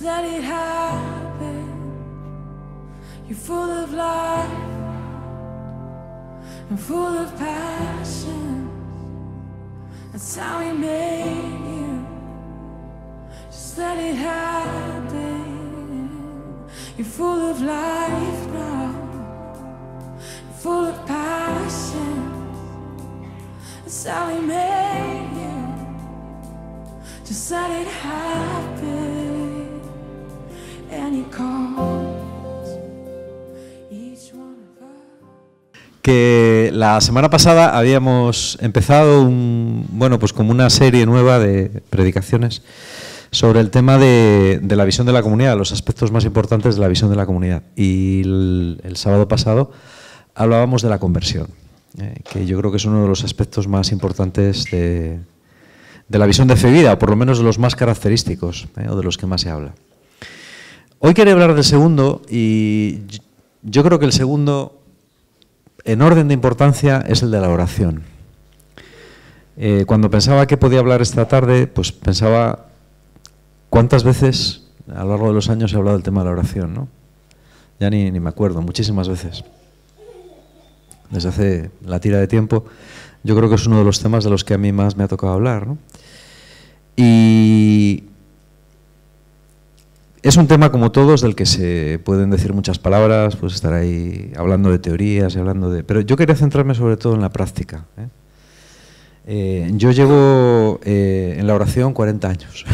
let it happen. You're full of life and full of passion. That's how He made you. Just let it happen. You're full of life now, full of passion. That's how He made you. Just let it happen. And He calls each one of us. Que la semana pasada habíamos empezado pues como una serie nueva de predicaciones sobre el tema de la visión de la comunidad, los aspectos más importantes de la visión de la comunidad. Y el sábado pasado hablábamos de la conversión, que yo creo que es uno de los aspectos más importantes de la visión de fe y vida, o por lo menos de los más característicos, o de los que más se habla. Hoy quería hablar del segundo, y yo creo que el segundo, en orden de importancia, es el de la oración. Cuando pensaba que podía hablar esta tarde, pues pensaba cuántas veces a lo largo de los años he hablado del tema de la oración, ¿no? Ya ni me acuerdo, muchísimas veces. Desde hace la tira de tiempo, yo creo que es uno de los temas de los que a mí más me ha tocado hablar, ¿no? Y es un tema, como todos, del que se pueden decir muchas palabras, pues estar ahí hablando de teorías y hablando de... Pero yo quería centrarme sobre todo en la práctica, yo llevo en la oración 40 años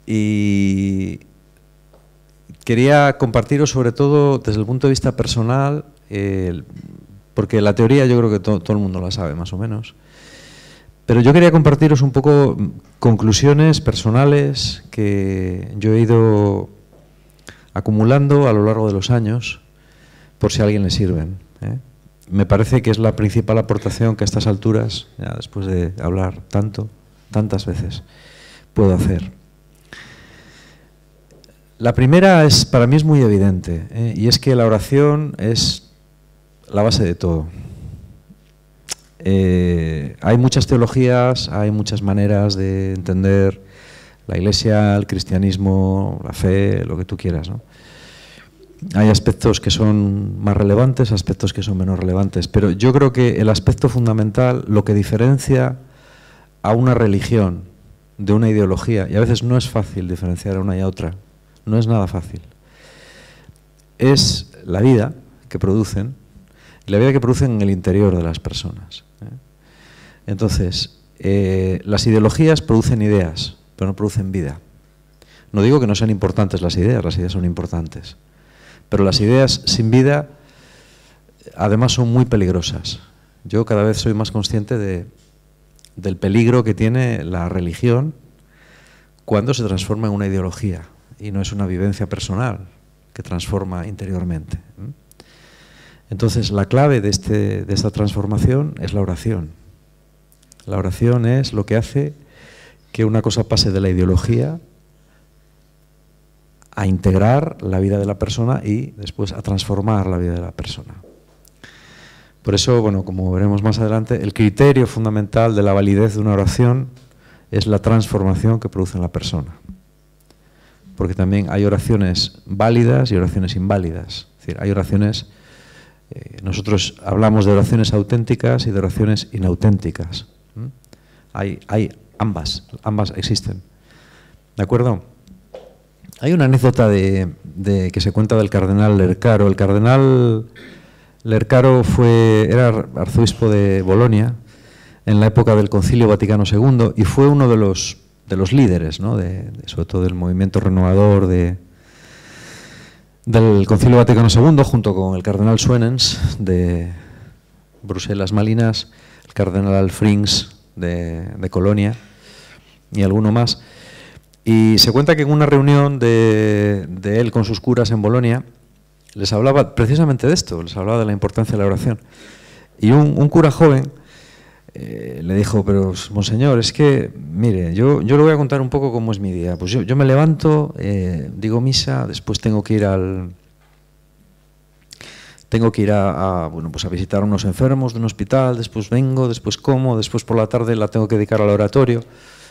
y quería compartiros sobre todo desde el punto de vista personal, porque la teoría yo creo que todo el mundo la sabe más o menos, pero yo quería compartiros un poco conclusiones personales que yo he ido acumulando a lo largo de los años, por si a alguien le sirven, Me parece que es la principal aportación que a estas alturas, ya después de hablar tantas veces, puedo hacer. La primera para mí es muy evidente, y es que la oración es la base de todo. Hay muchas teologías, hay muchas maneras de entender la Iglesia, el cristianismo, la fe, lo que tú quieras, ¿no? Hay aspectos que son más relevantes, aspectos que son menos relevantes, pero yo creo que el aspecto fundamental, lo que diferencia a una religión de una ideología, y a veces no es fácil diferenciar a una y a otra, no es nada fácil, es la vida que producen, y la vida que producen en el interior de las personas. Entonces, las ideologías producen ideas, pero no producen vida. No digo que no sean importantes las ideas son importantes. Pero las ideas sin vida, además, son muy peligrosas. Yo cada vez soy más consciente del peligro que tiene la religión cuando se transforma en una ideología y no es una vivencia personal que transforma interiormente. Entonces, la clave de esta transformación es la oración. La oración es lo que hace que una cosa pase de la ideología a integrar la vida de la persona y después a transformar la vida de la persona. Por eso, bueno, como veremos más adelante, el criterio fundamental de la validez de una oración es la transformación que produce en la persona. Porque también hay oraciones válidas y oraciones inválidas. Es decir, hay oraciones, nosotros hablamos de oraciones auténticas y de oraciones inauténticas. Hay ambas existen. ¿De acuerdo? Hay una anécdota que se cuenta del cardenal Lercaro. El cardenal Lercaro era arzobispo de Bolonia en la época del Concilio Vaticano II y fue uno de los líderes, ¿no? sobre todo del movimiento renovador del Concilio Vaticano II, junto con el cardenal Suenens de Bruselas Malinas, el cardenal Frings de Colonia y alguno más. Y se cuenta que en una reunión de él con sus curas en Bolonia les hablaba precisamente de esto, les hablaba de la importancia de la oración. Y un cura joven le dijo, pero monseñor, es que, mire, yo le voy a contar un poco cómo es mi día. Pues yo me levanto, digo misa, después tengo que ir a visitar a unos enfermos de un hospital, después vengo, después como, después por la tarde la tengo que dedicar al oratorio.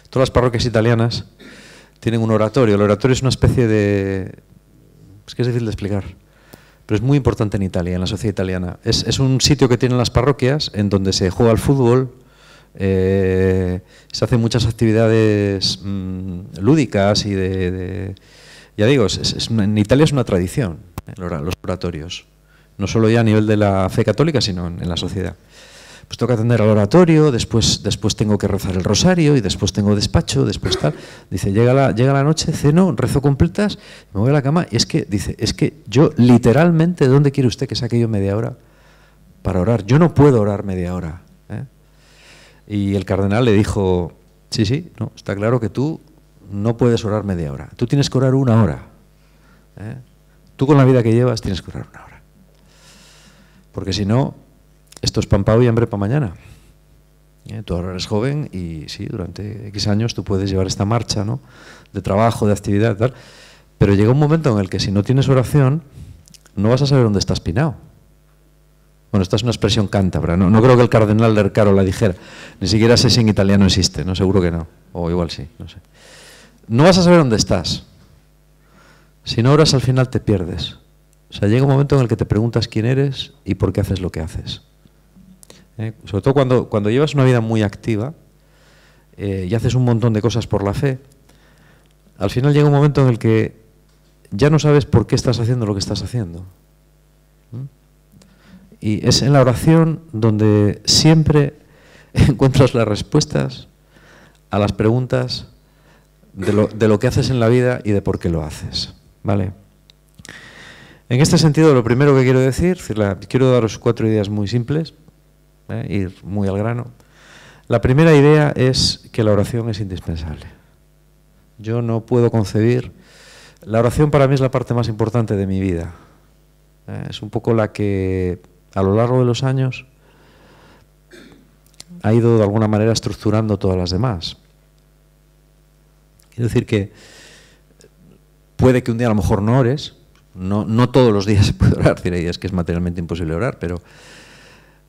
Todas las parroquias italianas tienen un oratorio. El oratorio es una especie de... Es que es difícil de explicar, pero es muy importante en Italia, en la sociedad italiana. Es un sitio que tienen las parroquias en donde se juega al fútbol, se hacen muchas actividades lúdicas y ya digo, en Italia es una tradición, los oratorios. No solo ya a nivel de la fe católica, sino en la sociedad. Pues tengo que atender al oratorio, después tengo que rezar el rosario y después tengo despacho, después tal. Dice, llega la noche, ceno, rezo completas, me voy a la cama y dice, es que yo literalmente, ¿dónde quiere usted que saque yo media hora para orar? Yo no puedo orar media hora. Y el cardenal le dijo, sí, no, está claro que tú no puedes orar media hora, tú tienes que orar 1 hora. Tú con la vida que llevas tienes que orar 1 hora. Porque si no, esto es pan para hoy y hambre para mañana. Tú ahora eres joven y sí, durante X años tú puedes llevar esta marcha, ¿no?, de trabajo, de actividad, tal, pero llega un momento en el que si no tienes oración, no vas a saber dónde estás pinado. Bueno, esta es una expresión cántabra, no creo que el cardenal de Ercaro la dijera, ni siquiera sé si en italiano existe, no, seguro que no, o igual sí, no sé. No vas a saber dónde estás. Si no oras, al final te pierdes. O sea, llega un momento en el que te preguntas quién eres y por qué haces lo que haces. Sobre todo cuando llevas una vida muy activa y haces un montón de cosas por la fe, al final llega un momento en el que ya no sabes por qué estás haciendo lo que estás haciendo. Y es en la oración donde siempre encuentras las respuestas a las preguntas de lo que haces en la vida y de por qué lo haces. ¿Vale? En este sentido, lo primero que quiero decir, quiero daros 4 ideas muy simples, ir muy al grano. La primera idea es que la oración es indispensable. Yo no puedo concebir... La oración para mí es la parte más importante de mi vida. Es un poco la que a lo largo de los años ha ido de alguna manera estructurando todas las demás. Quiero decir que puede que un día a lo mejor no ores, no todos los días se puede orar, es que es materialmente imposible orar, pero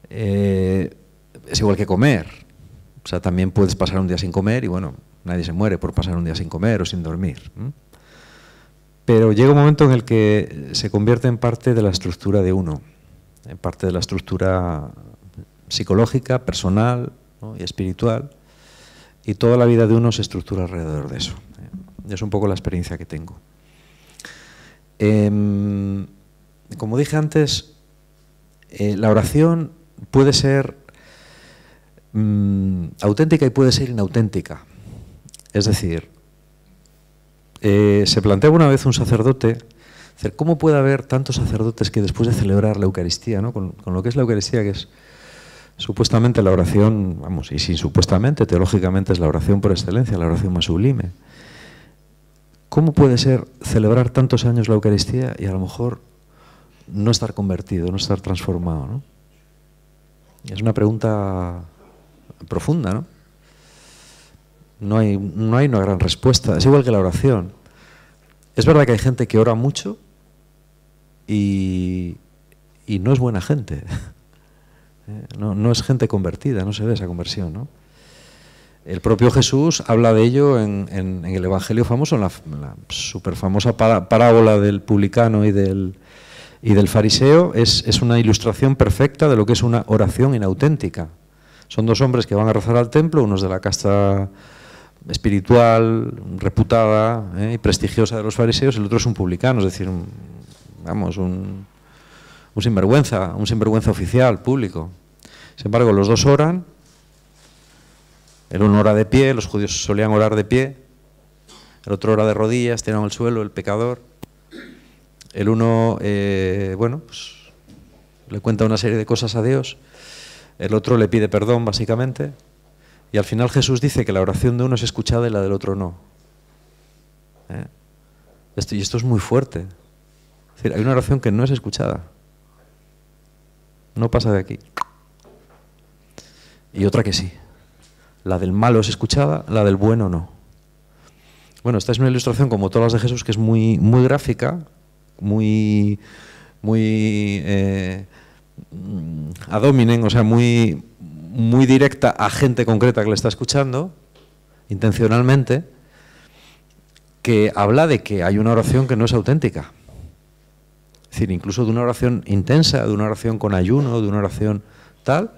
es igual que comer. O sea, también puedes pasar un día sin comer y bueno, nadie se muere por pasar un día sin comer o sin dormir. Pero llega un momento en el que se convierte en parte de la estructura de uno, en parte de la estructura psicológica, personal, ¿no?, y espiritual, y toda la vida de uno se estructura alrededor de eso. Es un poco la experiencia que tengo. Como dije antes, la oración puede ser auténtica y puede ser inauténtica. Es decir, se planteaba una vez un sacerdote, ¿cómo puede haber tantos sacerdotes que después de celebrar la Eucaristía, ¿no?, con lo que es la Eucaristía, que es supuestamente la oración, vamos, y sin supuestamente, teológicamente es la oración por excelencia, la oración más sublime? ¿Cómo puede ser celebrar tantos años la Eucaristía y a lo mejor no estar convertido, no estar transformado, ¿no? Es una pregunta profunda, ¿no? No hay una gran respuesta. Es igual que la oración. Es verdad que hay gente que ora mucho y no es buena gente. No es gente convertida, no se ve esa conversión, ¿no? El propio Jesús habla de ello en el Evangelio famoso, en la súper famosa parábola del publicano y del fariseo. Es una ilustración perfecta de lo que es una oración inauténtica. Son 2 hombres que van a rezar al templo, unos de la casta espiritual, reputada y prestigiosa de los fariseos, el otro es un publicano, es decir, un sinvergüenza oficial, público. Sin embargo, los 2 oran. El uno ora de pie, los judíos solían orar de pie, el otro ora de rodillas, tirado al suelo, el pecador. El uno, pues, le cuenta una serie de cosas a Dios, el otro le pide perdón, básicamente, y al final Jesús dice que la oración de uno es escuchada y la del otro no. Esto es muy fuerte. Es decir, hay una oración que no es escuchada, no pasa de aquí, y otra que sí. La del malo es escuchada, la del bueno no. Bueno, esta es una ilustración, como todas las de Jesús, que es muy gráfica, muy ad hominem, o sea, muy directa a gente concreta que le está escuchando, intencionalmente, que habla de que hay una oración que no es auténtica. Es decir, incluso de una oración intensa, de una oración con ayuno, de una oración tal,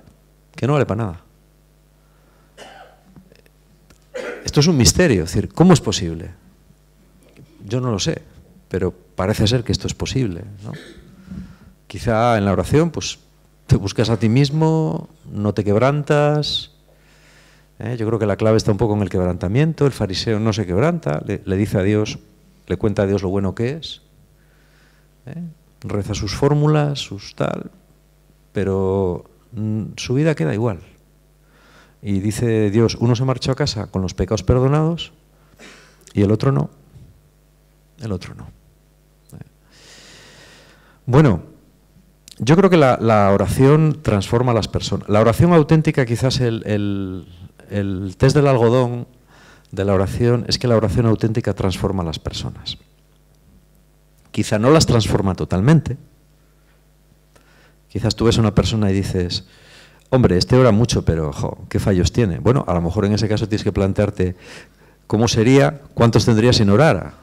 que no vale para nada. Esto es un misterio, es decir, ¿cómo es posible? Yo no lo sé, pero parece ser que esto es posible, ¿no? Quizá en la oración, pues, te buscas a ti mismo, no te quebrantas. Yo creo que la clave está un poco en el quebrantamiento. El fariseo no se quebranta, le dice a Dios, le cuenta a Dios lo bueno que es, reza sus fórmulas, sus tal, pero su vida queda igual. Y dice Dios, uno se marchó a casa con los pecados perdonados y el otro no. El otro no. Bueno, yo creo que la oración transforma a las personas. La oración auténtica, quizás el test del algodón de la oración, es que la oración auténtica transforma a las personas. Quizá no las transforma totalmente. Quizás tú ves a una persona y dices, hombre, este ora mucho, pero ¿qué fallos tiene? Bueno, a lo mejor en ese caso tienes que plantearte cómo sería, cuántos tendría si no orara.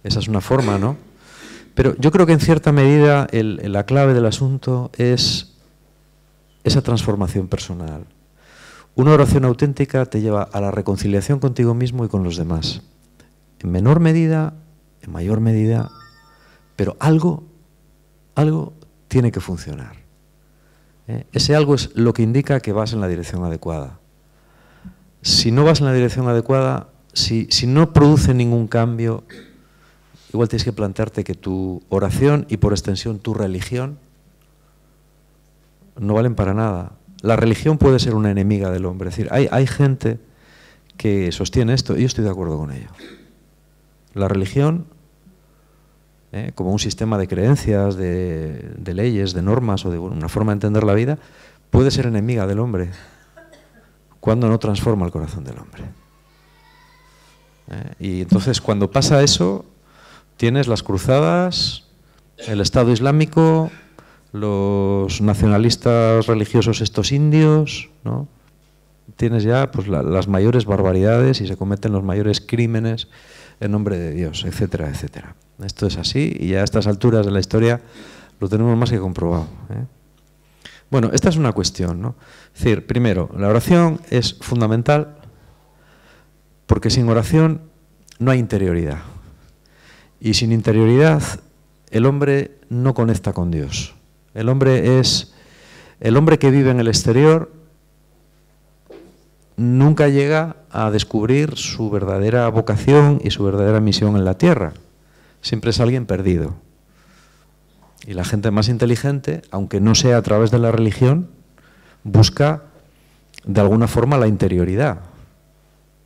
Esa es una forma, ¿no? Pero yo creo que en cierta medida la clave del asunto es esa transformación personal. Una oración auténtica te lleva a la reconciliación contigo mismo y con los demás. En menor medida, en mayor medida, pero algo tiene que funcionar. Ese algo es lo que indica que vas en la dirección adecuada. Si no vas en la dirección adecuada, si no produce ningún cambio, igual tienes que plantearte que tu oración y por extensión tu religión no valen para nada. La religión puede ser una enemiga del hombre. Es decir, hay gente que sostiene esto y yo estoy de acuerdo con ello. La religión, como un sistema de creencias, de leyes, de normas o de una forma de entender la vida, puede ser enemiga del hombre cuando no transforma el corazón del hombre. Y entonces cuando pasa eso, tienes las cruzadas, el Estado Islámico, los nacionalistas religiosos estos indios, ¿no? Tienes ya pues, las mayores barbaridades y se cometen los mayores crímenes en nombre de Dios, etcétera, etcétera. Esto es así y ya a estas alturas de la historia lo tenemos más que comprobado. Bueno, esta es una cuestión, ¿no? Es decir, primero, la oración es fundamental porque sin oración no hay interioridad. Y sin interioridad el hombre no conecta con Dios. El hombre que vive en el exterior nunca llega a descubrir su verdadera vocación y su verdadera misión en la tierra. Siempre es alguien perdido. Y la gente más inteligente, aunque no sea a través de la religión, busca de alguna forma la interioridad.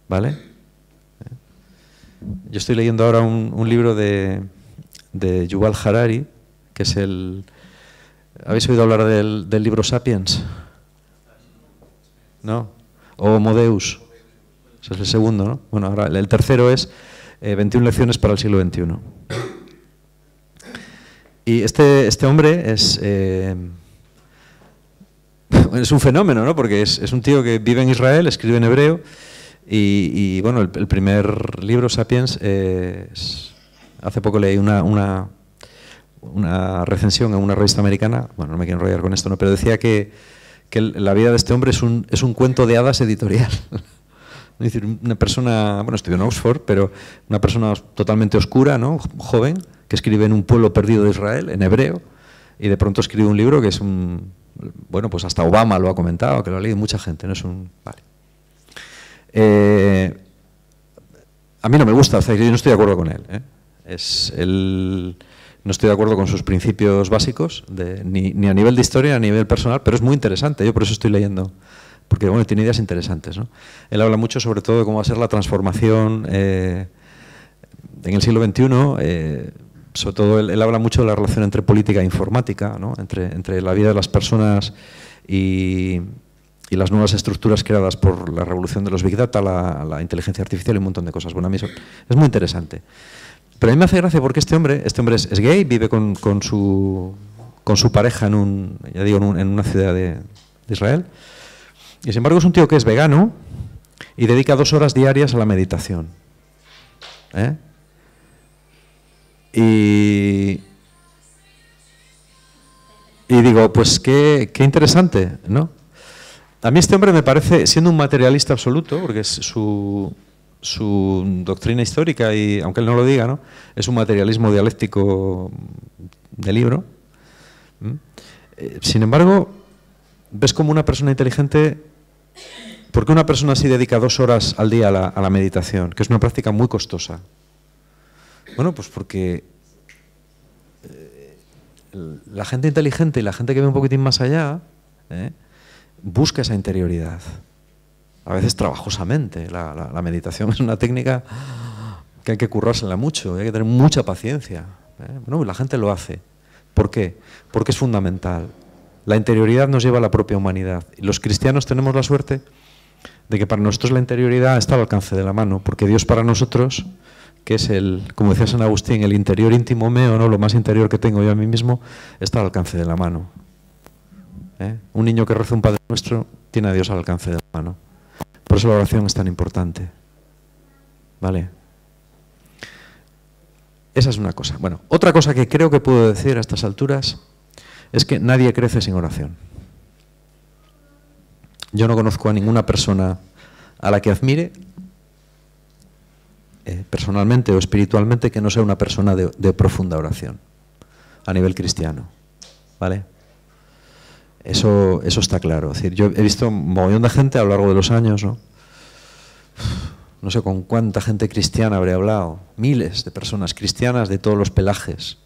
¿Vale? Yo estoy leyendo ahora un libro de Yuval Harari, que es el... ¿Habéis oído hablar del libro Sapiens? ¿No? O Homo Deus. Ese es el segundo, ¿no? Bueno, ahora el tercero es 21 lecciones para el siglo XXI. Y este hombre es un fenómeno, ¿no? Porque es un tío que vive en Israel, escribe en hebreo, y bueno, el primer libro, Sapiens, hace poco leí una recensión en una revista americana, bueno, no me quiero enrollar con esto, ¿no? Pero decía que la vida de este hombre es un cuento de hadas editorial. Es decir, una persona, bueno, estudió en Oxford, pero una persona totalmente oscura, ¿no? Joven, que escribe en un pueblo perdido de Israel, en hebreo, y de pronto escribe un libro que es bueno, pues hasta Obama lo ha comentado, que lo ha leído mucha gente, ¿no? Es vale. A mí no me gusta, o sea, yo no estoy de acuerdo con él, no estoy de acuerdo con sus principios básicos, ni a nivel de historia, ni a nivel personal, pero es muy interesante, yo por eso estoy leyendo, porque bueno, tiene ideas interesantes, ¿no? Él habla mucho sobre todo de cómo va a ser la transformación en el siglo XXI, sobre todo él habla mucho de la relación entre política e informática, ¿no? entre la vida de las personas y las nuevas estructuras creadas por la revolución de los Big Data, la inteligencia artificial y un montón de cosas. Bueno, a mí eso es muy interesante. Pero a mí me hace gracia porque este hombre es gay, vive con su pareja en una ciudad de Israel, y sin embargo es un tío que es vegano y dedica 2 horas diarias a la meditación. ¿eh? Y digo, pues qué interesante, ¿no? A mí este hombre me parece, siendo un materialista absoluto, porque es su doctrina histórica, y aunque él no lo diga, ¿no?, es un materialismo dialéctico de libro. Sin embargo, ves como una persona inteligente. ¿Por qué una persona así dedica 2 horas al día a la meditación, que es una práctica muy costosa? Bueno, pues porque la gente inteligente y la gente que ve un poquitín más allá, busca esa interioridad. A veces trabajosamente. La meditación es una técnica que hay que currársela mucho, hay que tener mucha paciencia. Bueno, la gente lo hace. ¿Por qué? Porque es fundamental. La interioridad nos lleva a la propia humanidad. Y los cristianos tenemos la suerte de que para nosotros la interioridad está al alcance de la mano, porque Dios para nosotros, que es como decía San Agustín, el interior íntimo meo, ¿no?, lo más interior que tengo yo a mí mismo, está al alcance de la mano. Un niño que reza un Padre Nuestro tiene a Dios al alcance de la mano. Por eso la oración es tan importante. ¿Vale? Esa es una cosa. Bueno, otra cosa que creo que puedo decir a estas alturas es que nadie crece sin oración. Yo no conozco a ninguna persona a la que admire, personalmente o espiritualmente, que no sea una persona de profunda oración, a nivel cristiano. ¿Vale? Eso está claro. Es decir, yo he visto un montón de gente a lo largo de los años, ¿no? No sé con cuánta gente cristiana habré hablado. Miles de personas cristianas de todos los pelajes.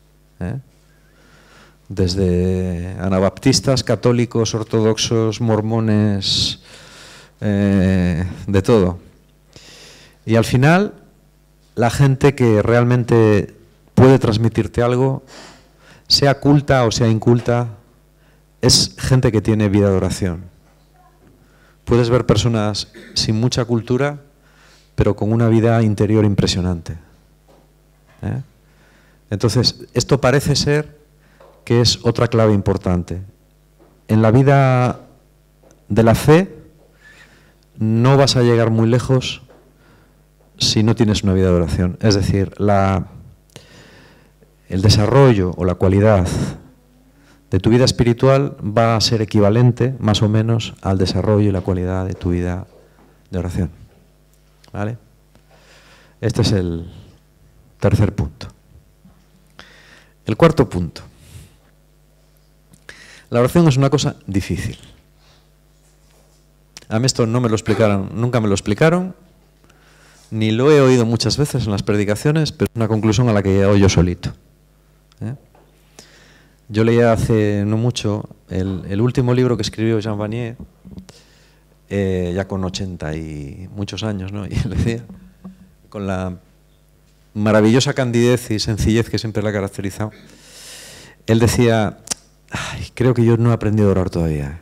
Desde anabaptistas, católicos, ortodoxos, mormones, de todo. Y al final, la gente que realmente puede transmitirte algo, sea culta o sea inculta, es gente que tiene vida de oración. Puedes ver personas sin mucha cultura, pero con una vida interior impresionante. Entonces, esto parece ser que es otra clave importante. En la vida de la fe no vas a llegar muy lejos si no tienes una vida de oración. Es decir, el desarrollo o la cualidad de tu vida espiritual va a ser equivalente, más o menos, al desarrollo y la cualidad de tu vida de oración. ¿Vale? Este es el tercer punto. El cuarto punto. La oración es una cosa difícil. A mí esto no me lo explicaron, nunca me lo explicaron, ni lo he oído muchas veces en las predicaciones, pero es una conclusión a la que he llegado yo solito. Yo leía hace no mucho el último libro que escribió Jean Vanier, ya con 80 y muchos años, ¿no? Y él decía, con la maravillosa candidez y sencillez que siempre la ha caracterizado, él decía: "Ay, creo que yo no he aprendido a orar todavía".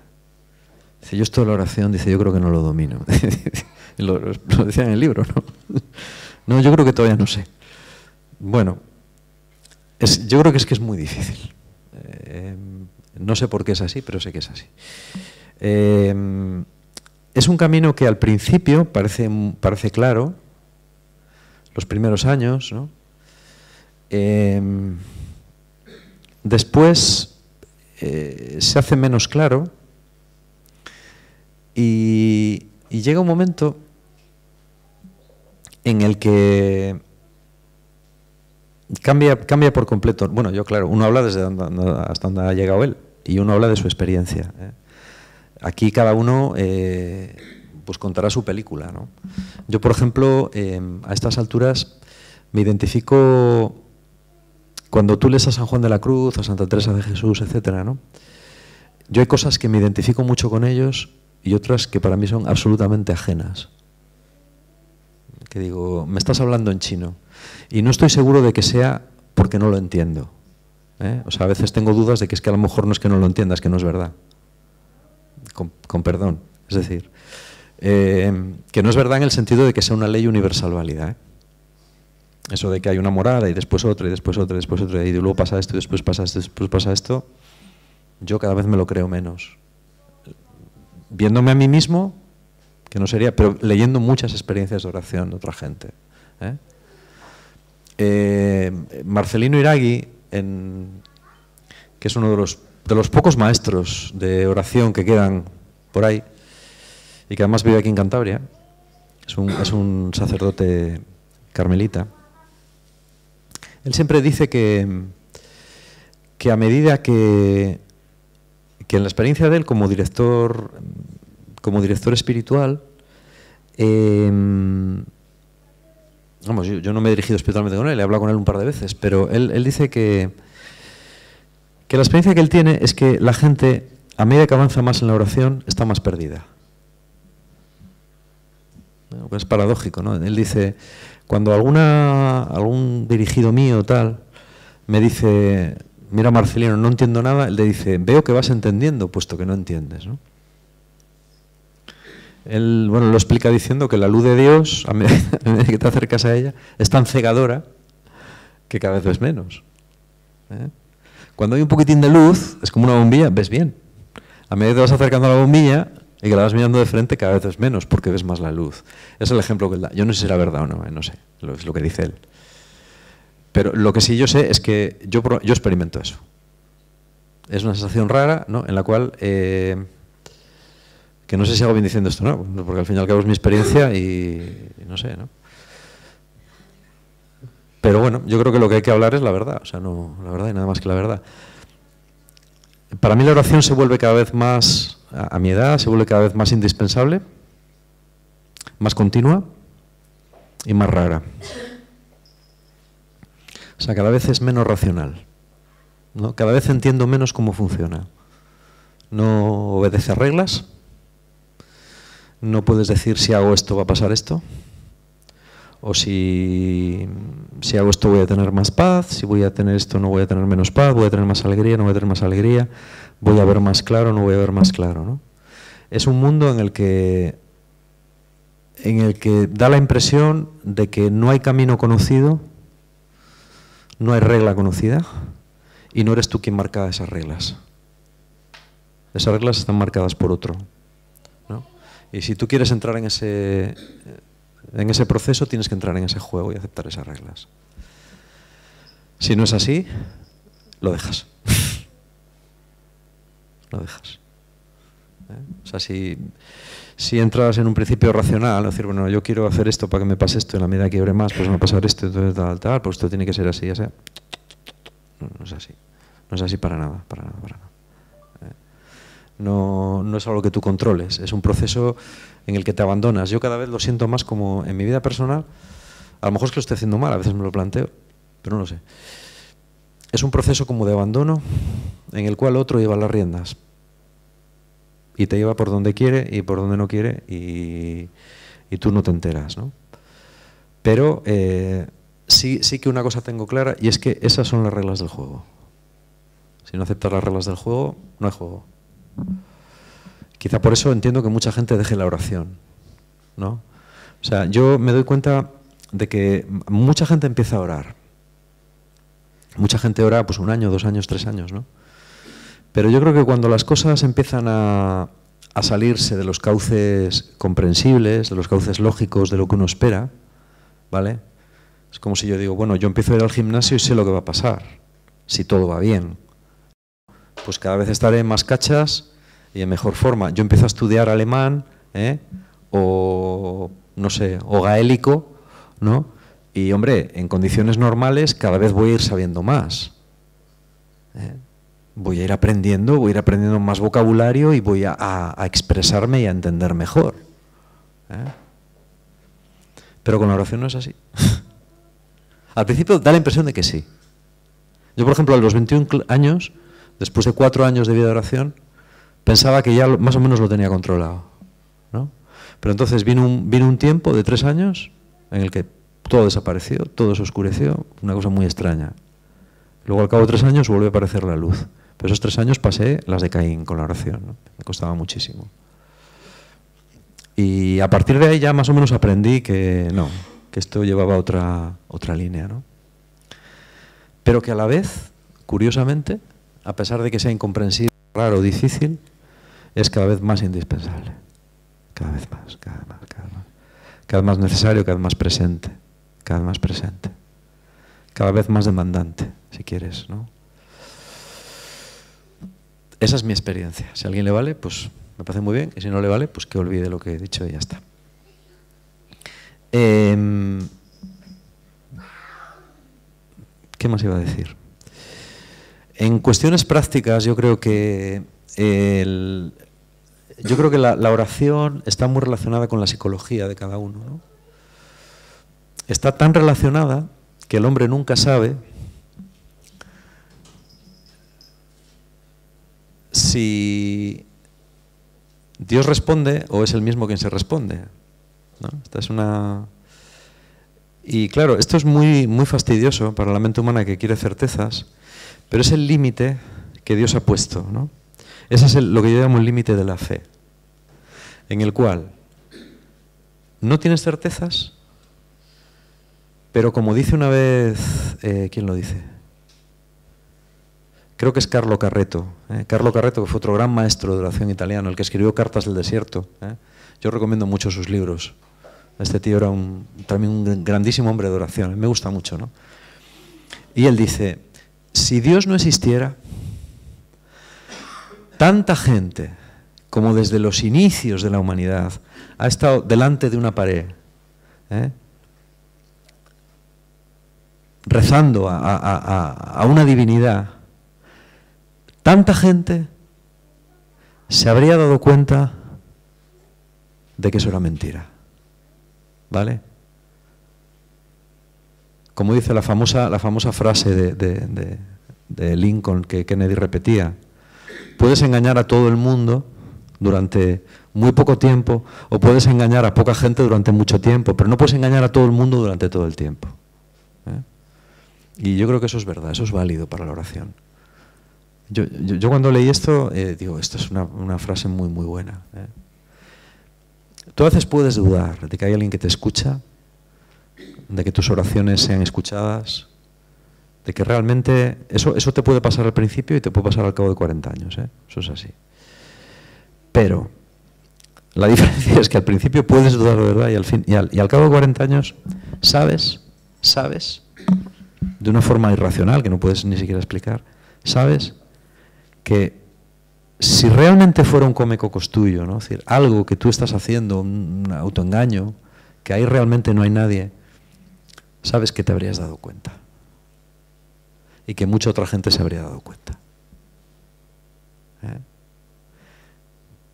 Dice: "Yo esto de la oración", dice, "yo creo que no lo domino". Y lo decía en el libro, ¿no? No, yo creo que todavía no sé. Bueno, yo creo que es muy difícil. No sé por qué es así, pero sé que es así. Es un camino que al principio parece claro, los primeros años, ¿no? Después se hace menos claro y llega un momento en el que cambia por completo. Bueno, yo claro, uno habla desde hasta donde ha llegado él y uno habla de su experiencia. Aquí cada uno pues contará su película, ¿no? Yo, por ejemplo, a estas alturas me identifico cuando tú lees a San Juan de la Cruz, a Santa Teresa de Jesús, etcétera, ¿no? Yo hay cosas que me identifico mucho con ellos y otras que para mí son absolutamente ajenas. Que digo, me estás hablando en chino y no estoy seguro de que sea porque no lo entiendo. O sea, a veces tengo dudas de que es que a lo mejor no es que no lo entienda, es que no es verdad. Con perdón. Es decir, que no es verdad en el sentido de que sea una ley universal válida. Eso de que hay una morada y después otra, y después otra, y después otra, y luego pasa esto, y después pasa esto, y después pasa esto, yo cada vez me lo creo menos. Viéndome a mí mismo, que no sería, pero leyendo muchas experiencias de oración de otra gente. Marcelino Iragui, que es uno de los pocos maestros de oración que quedan por ahí, y que además vive aquí en Cantabria, es un sacerdote carmelita. Él siempre dice que a medida que en la experiencia de él como director espiritual, vamos, yo no me he dirigido espiritualmente con él, he hablado con él un par de veces, pero él dice que la experiencia que él tiene es que la gente, a medida que avanza más en la oración, está más perdida. Bueno, es paradójico, ¿no? Él dice, cuando algún dirigido mío tal me dice, mira Marcelino, no entiendo nada, él le dice, veo que vas entendiendo, puesto que no entiendes, ¿no? Él, bueno, lo explica diciendo que la luz de Dios, a medida que te acercas a ella, es tan cegadora que cada vez ves menos. Cuando hay un poquitín de luz, es como una bombilla, ves bien. A medida que te vas acercando a la bombilla y que la vas mirando de frente, cada vez ves menos, porque ves más la luz. Es el ejemplo que él da. Yo no sé si será verdad o no, no sé, es lo que dice él. Pero lo que sí yo sé es que yo experimento eso. Es una sensación rara, ¿no?, en la cual, que no sé si hago bien diciendo esto, ¿no?, porque al fin y al cabo es mi experiencia y no sé, ¿no? Pero bueno, yo creo que lo que hay que hablar es la verdad, o sea, no, la verdad y nada más que la verdad. Para mí la oración se vuelve cada vez más, a mi edad, se vuelve cada vez más indispensable, más continua y más rara. O sea, cada vez es menos racional, ¿no? Cada vez entiendo menos cómo funciona. No obedece a reglas, no puedes decir si hago esto va a pasar esto, o si hago esto voy a tener más paz, si voy a tener esto no voy a tener menos paz, voy a tener más alegría, no voy a tener más alegría, voy a ver más claro, no voy a ver más claro, ¿no? Es un mundo en el que da la impresión de que no hay camino conocido, no hay regla conocida y no eres tú quien marca esas reglas. Esas reglas están marcadas por otro, ¿no? Y si tú quieres entrar en ese proceso, tienes que entrar en ese juego y aceptar esas reglas. Si no es así, lo dejas. Lo dejas. O sea, si entras en un principio racional, decir, bueno, yo quiero hacer esto para que me pase esto, en la medida que obre más, pues me va a pasar esto, entonces tal, pues esto tiene que ser así, ya sea. No es así. No es así para nada, para nada, para nada. No es algo que tú controles, es un proceso en el que te abandonas. Yo cada vez lo siento más como en mi vida personal, a lo mejor es que lo estoy haciendo mal, a veces me lo planteo, pero no lo sé. Es un proceso como de abandono en el cual otro lleva las riendas y te lleva por donde quiere y por donde no quiere y tú no te enteras, ¿no? Pero sí que una cosa tengo clara y es que esas son las reglas del juego. Si no aceptas las reglas del juego, no hay juego. Quizá por eso entiendo que mucha gente deje la oración, ¿no? O sea, yo me doy cuenta de que mucha gente empieza a orar. Mucha gente ora pues 1 año, 2 años, 3 años, ¿no? Pero yo creo que cuando las cosas empiezan a salirse de los cauces comprensibles, de los cauces lógicos de lo que uno espera, ¿vale? Es como si yo digo, bueno, yo empiezo a ir al gimnasio y sé lo que va a pasar, si todo va bien. Pues cada vez estaré en más cachas y en mejor forma. Yo empiezo a estudiar alemán, o no sé, o gaélico, ¿no? Y hombre, en condiciones normales cada vez voy a ir sabiendo más. Voy a ir aprendiendo más vocabulario y voy a expresarme y a entender mejor. Pero con la oración no es así. Al principio da la impresión de que sí. Yo, por ejemplo, a los 21 años, después de 4 años de vida de oración, pensaba que ya más o menos lo tenía controlado, ¿no? Pero entonces vino un tiempo de 3 años en el que todo desapareció, todo se oscureció, una cosa muy extraña. Luego al cabo de 3 años volvió a aparecer la luz. Pero esos 3 años pasé las de Caín con la oración, ¿no? Me costaba muchísimo. Y a partir de ahí ya más o menos aprendí que no, que esto llevaba otra línea, ¿no? Pero que a la vez, curiosamente, a pesar de que sea incomprensible, raro, difícil, es cada vez más indispensable. Cada vez más, cada vez más. Cada vez más necesario, cada vez más presente. Cada vez más presente. cada vez más demandante, si quieres, ¿no? Esa es mi experiencia. Si a alguien le vale, pues me parece muy bien, y si no le vale, pues que olvide lo que he dicho y ya está. ¿Qué más iba a decir? En cuestiones prácticas, yo creo que la oración está muy relacionada con la psicología de cada uno, ¿no? Está tan relacionada que el hombre nunca sabe si Dios responde o es el mismo quien se responde, ¿no? Esta es una... Y claro, esto es muy, muy fastidioso para la mente humana que quiere certezas, pero es el límite que Dios ha puesto, ¿no? Ese es lo que yo llamo el límite de la fe, en el cual no tienes certezas, pero como dice una vez, ¿quién lo dice? Creo que es Carlo Carretto. Carlo Carretto, que fue otro gran maestro de oración italiano, el que escribió Cartas del Desierto. Yo recomiendo mucho sus libros. Este tío era también un grandísimo hombre de oración. Me gusta mucho, ¿no? Y él dice, si Dios no existiera, tanta gente como desde los inicios de la humanidad ha estado delante de una pared, rezando a una divinidad, tanta gente se habría dado cuenta de que eso era mentira. ¿Vale? Como dice la famosa frase de Lincoln que Kennedy repetía, puedes engañar a todo el mundo durante muy poco tiempo o puedes engañar a poca gente durante mucho tiempo, pero no puedes engañar a todo el mundo durante todo el tiempo. Y yo creo que eso es verdad, eso es válido para la oración. Yo cuando leí esto, digo, esto es una frase muy, muy buena. Tú a veces puedes dudar de que hay alguien que te escucha, de que tus oraciones sean escuchadas, de que realmente eso te puede pasar al principio y te puede pasar al cabo de 40 años, eso es así. Pero la diferencia es que al principio puedes dudar de verdad y al cabo de 40 años sabes, de una forma irracional que no puedes ni siquiera explicar, sabes que si realmente fuera un come-cocos tuyo, ¿no? Es decir, algo que tú estás haciendo, un autoengaño, que ahí realmente no hay nadie, sabes que te habrías dado cuenta. Y que mucha otra gente se habría dado cuenta.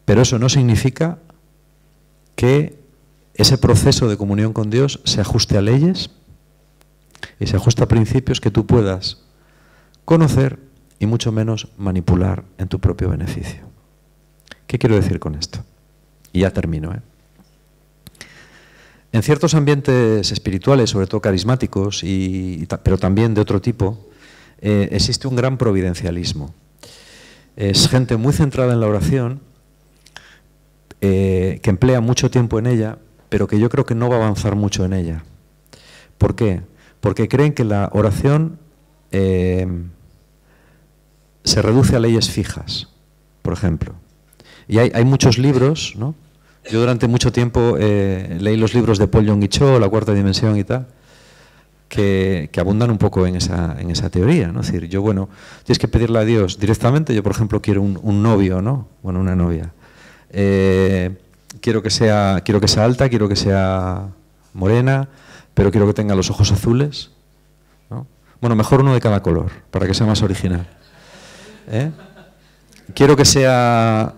Pero eso no significa que ese proceso de comunión con Dios se ajuste a leyes y se ajuste a principios que tú puedas conocer y mucho menos manipular en tu propio beneficio. ¿Qué quiero decir con esto? Y ya termino. En ciertos ambientes espirituales, sobre todo carismáticos, pero también de otro tipo, existe un gran providencialismo. Es gente muy centrada en la oración, que emplea mucho tiempo en ella, pero que yo creo que no va a avanzar mucho en ella. ¿Por qué? Porque creen que la oración se reduce a leyes fijas, por ejemplo. Y hay muchos libros, ¿no? Yo durante mucho tiempo leí los libros de Paul Yonggi Cho, La Cuarta Dimensión y tal, que abundan un poco en esa teoría, ¿no? Es decir, tienes que pedirle a Dios directamente. Yo, por ejemplo, quiero un novio, ¿no? Bueno, una novia. Quiero que sea alta, quiero que sea morena, pero quiero que tenga los ojos azules, ¿no? Bueno, mejor uno de cada color, para que sea más original. Quiero que sea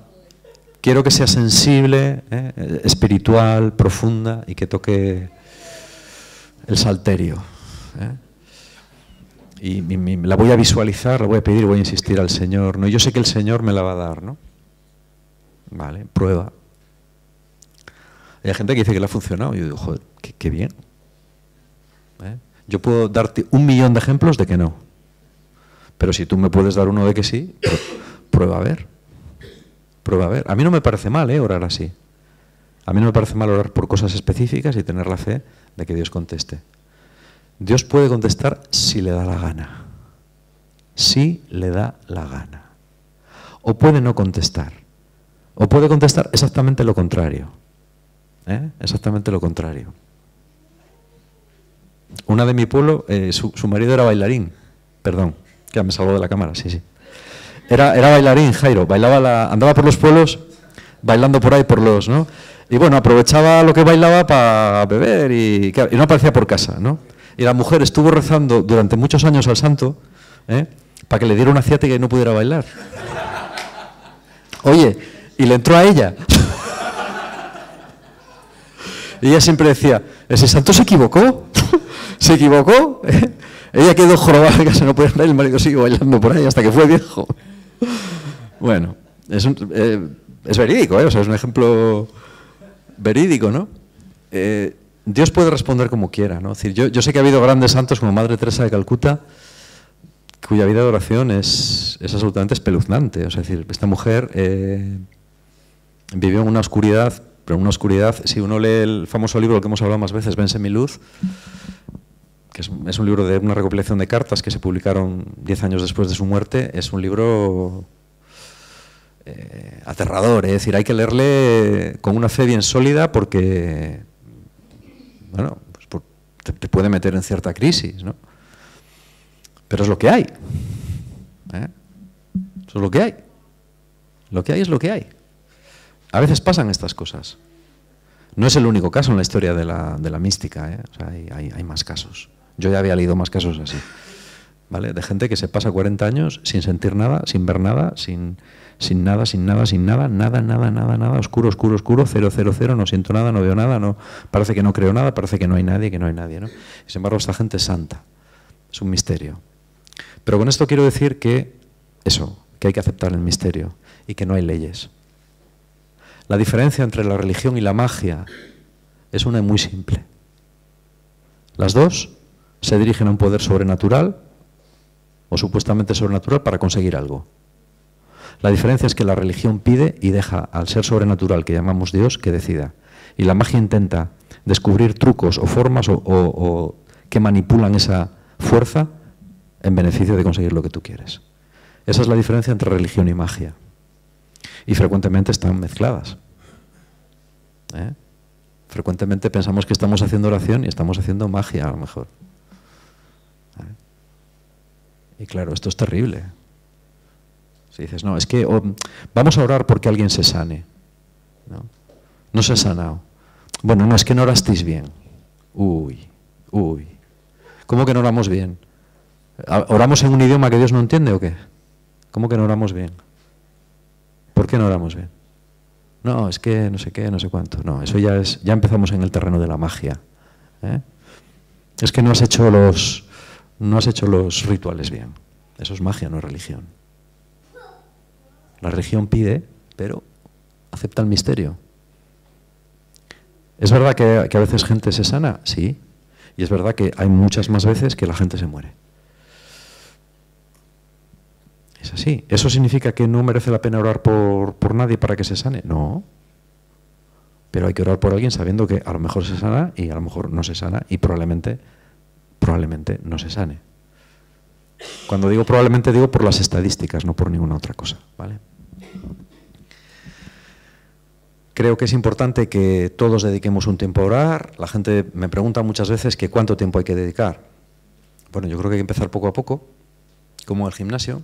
sensible, espiritual, profunda y que toque el salterio. Y la voy a visualizar, la voy a pedir, voy a insistir al Señor, ¿no? Yo sé que el Señor me la va a dar, ¿no? Vale, prueba. Hay gente que dice que le ha funcionado y yo digo, joder, qué bien. Yo puedo darte 1.000.000 de ejemplos de que no. Pero si tú me puedes dar uno de que sí, prueba a ver. Prueba a ver. A mí no me parece mal orar así. A mí no me parece mal orar por cosas específicas y tener la fe de que Dios conteste. Dios puede contestar si le da la gana. Si le da la gana. O puede no contestar. O puede contestar exactamente lo contrario. Exactamente lo contrario. Una de mi pueblo, su marido era bailarín. Perdón, que me salgo de la cámara, sí. Era bailarín, Jairo. Andaba por los pueblos bailando por ahí, ¿no? Y bueno, aprovechaba lo que bailaba para beber y no aparecía por casa, ¿no? Y la mujer estuvo rezando durante muchos años al santo, para que le diera una ciática y no pudiera bailar. Oye, y le entró a ella. Y ella siempre decía, ¿ese santo se equivocó? ¿Se equivocó? Ella quedó jorobada, que se no podía andar, y el marido siguió bailando por ahí hasta que fue viejo. Bueno, es verídico, o sea, es un ejemplo verídico, ¿no? Dios puede responder como quiera, ¿no? Es decir, yo sé que ha habido grandes santos como Madre Teresa de Calcuta, cuya vida de oración es absolutamente espeluznante. O sea, es decir, esta mujer vivió en una oscuridad, pero en una oscuridad, si uno lee el famoso libro que hemos hablado más veces, Vense mi luz, que es un libro de una recopilación de cartas que se publicaron 10 años después de su muerte, es un libro aterrador, es decir, hay que leerle con una fe bien sólida porque, bueno, pues te puede meter en cierta crisis, ¿no? Pero es lo que hay. Eso es lo que hay. Lo que hay es lo que hay. A veces pasan estas cosas. No es el único caso en la historia de la mística, O sea, hay más casos. Yo ya había leído más casos así, ¿vale? De gente que se pasa 40 años sin sentir nada, sin ver nada, sin nada, oscuro, 0, no siento nada, no veo nada, no, parece que no creo nada, parece que no hay nadie, ¿no? Sin embargo, esta gente es santa. Es un misterio. Pero con esto quiero decir que hay que aceptar el misterio y que no hay leyes. La diferencia entre la religión y la magia es una muy simple. Las dos se dirigen a un poder sobrenatural o supuestamente sobrenatural para conseguir algo. La diferencia es que la religión pide y deja al ser sobrenatural que llamamos Dios que decida. Y la magia intenta descubrir trucos o formas o que manipulan esa fuerza en beneficio de conseguir lo que tú quieres. Esa es la diferencia entre religión y magia. Y frecuentemente están mezcladas. Frecuentemente pensamos que estamos haciendo oración y estamos haciendo magia, a lo mejor. Y claro, esto es terrible. Si dices, no, es que vamos a orar porque alguien se sane. No se ha sanado. Bueno, no, es que no orasteis bien. Uy. ¿Cómo que no oramos bien? ¿Oramos en un idioma que Dios no entiende o qué? ¿Cómo que no oramos bien? ¿Por qué no oramos bien? No, es que no sé qué, no sé cuánto. No, eso ya empezamos en el terreno de la magia. Es que no has hecho los rituales bien. Eso es magia, no es religión. La religión pide, pero acepta el misterio. ¿Es verdad que a veces gente se sana? Sí. Y es verdad que hay muchas más veces que la gente se muere. Es así. ¿Eso significa que no merece la pena orar por nadie para que se sane? No. Pero hay que orar por alguien sabiendo que a lo mejor se sana y a lo mejor no se sana y probablemente no se sane. Cuando digo probablemente digo por las estadísticas, no por ninguna otra cosa, ¿vale? Creo que es importante que todos dediquemos un tiempo a orar. La gente me pregunta muchas veces que cuánto tiempo hay que dedicar. Bueno, yo creo que hay que empezar poco a poco, como el gimnasio.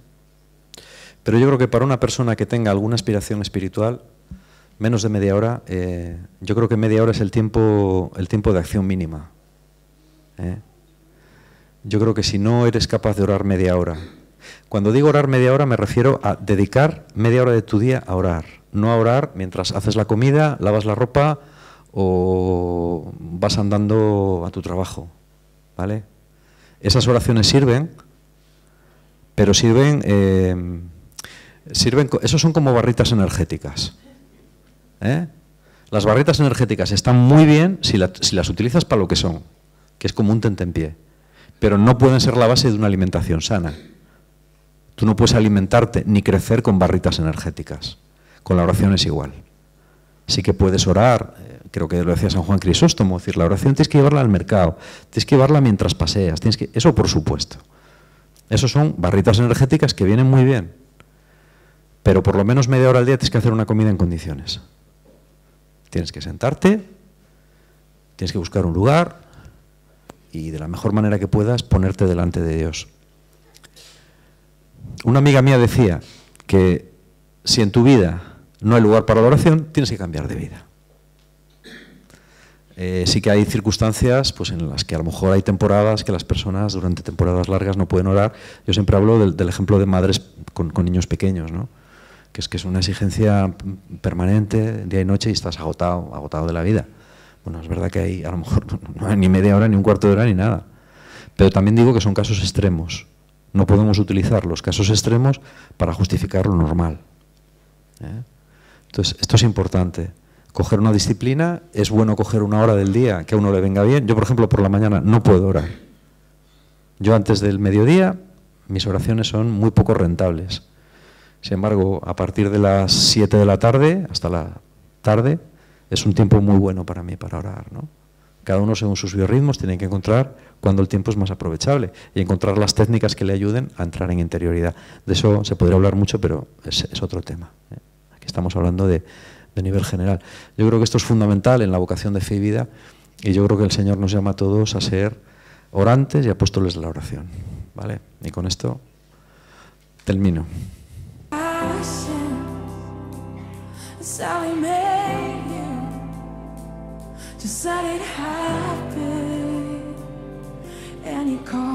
Pero yo creo que para una persona que tenga alguna aspiración espiritual, menos de media hora, yo creo que media hora es el tiempo de acción mínima. Yo creo que si no eres capaz de orar media hora, cuando digo orar media hora me refiero a dedicar media hora de tu día a orar, no a orar mientras haces la comida, lavas la ropa o vas andando a tu trabajo, ¿vale? Esas oraciones sirven, pero esos son como barritas energéticas. Las barritas energéticas están muy bien si las utilizas para lo que son, que es como un tentempié, pero no pueden ser la base de una alimentación sana. Tú no puedes alimentarte ni crecer con barritas energéticas. Con la oración es igual. Sí que puedes orar, creo que lo decía San Juan Crisóstomo, es decir, la oración tienes que llevarla al mercado, tienes que llevarla mientras paseas, eso por supuesto. Esos son barritas energéticas que vienen muy bien, pero por lo menos media hora al día tienes que hacer una comida en condiciones. Tienes que sentarte, tienes que buscar un lugar, y de la mejor manera que puedas ponerte delante de Dios. Una amiga mía decía que si en tu vida no hay lugar para la oración, tienes que cambiar de vida. Sí que hay circunstancias pues, en las que a lo mejor hay temporadas que las personas durante temporadas largas no pueden orar. Yo siempre hablo del ejemplo de madres con niños pequeños, ¿no? Que es una exigencia permanente, día y noche, y estás agotado de la vida. Bueno, es verdad que hay, a lo mejor no hay ni media hora, ni un cuarto de hora, ni nada. Pero también digo que son casos extremos. No podemos utilizar los casos extremos para justificar lo normal. Entonces, esto es importante. Coger una disciplina, es bueno coger una hora del día que a uno le venga bien. Yo, por ejemplo, por la mañana no puedo orar. Yo antes del mediodía, mis oraciones son muy poco rentables. Sin embargo, a partir de las 7 de la tarde, hasta la tarde, es un tiempo muy bueno para mí para orar, ¿no? Cada uno según sus biorritmos tiene que encontrar cuándo el tiempo es más aprovechable y encontrar las técnicas que le ayuden a entrar en interioridad. De eso se podría hablar mucho, pero es otro tema. Aquí estamos hablando de nivel general. Yo creo que esto es fundamental en la vocación de fe y vida, y yo creo que el Señor nos llama a todos a ser orantes y apóstoles de la oración, ¿vale? Y con esto termino. That's how He made you. Just let it happen. And He called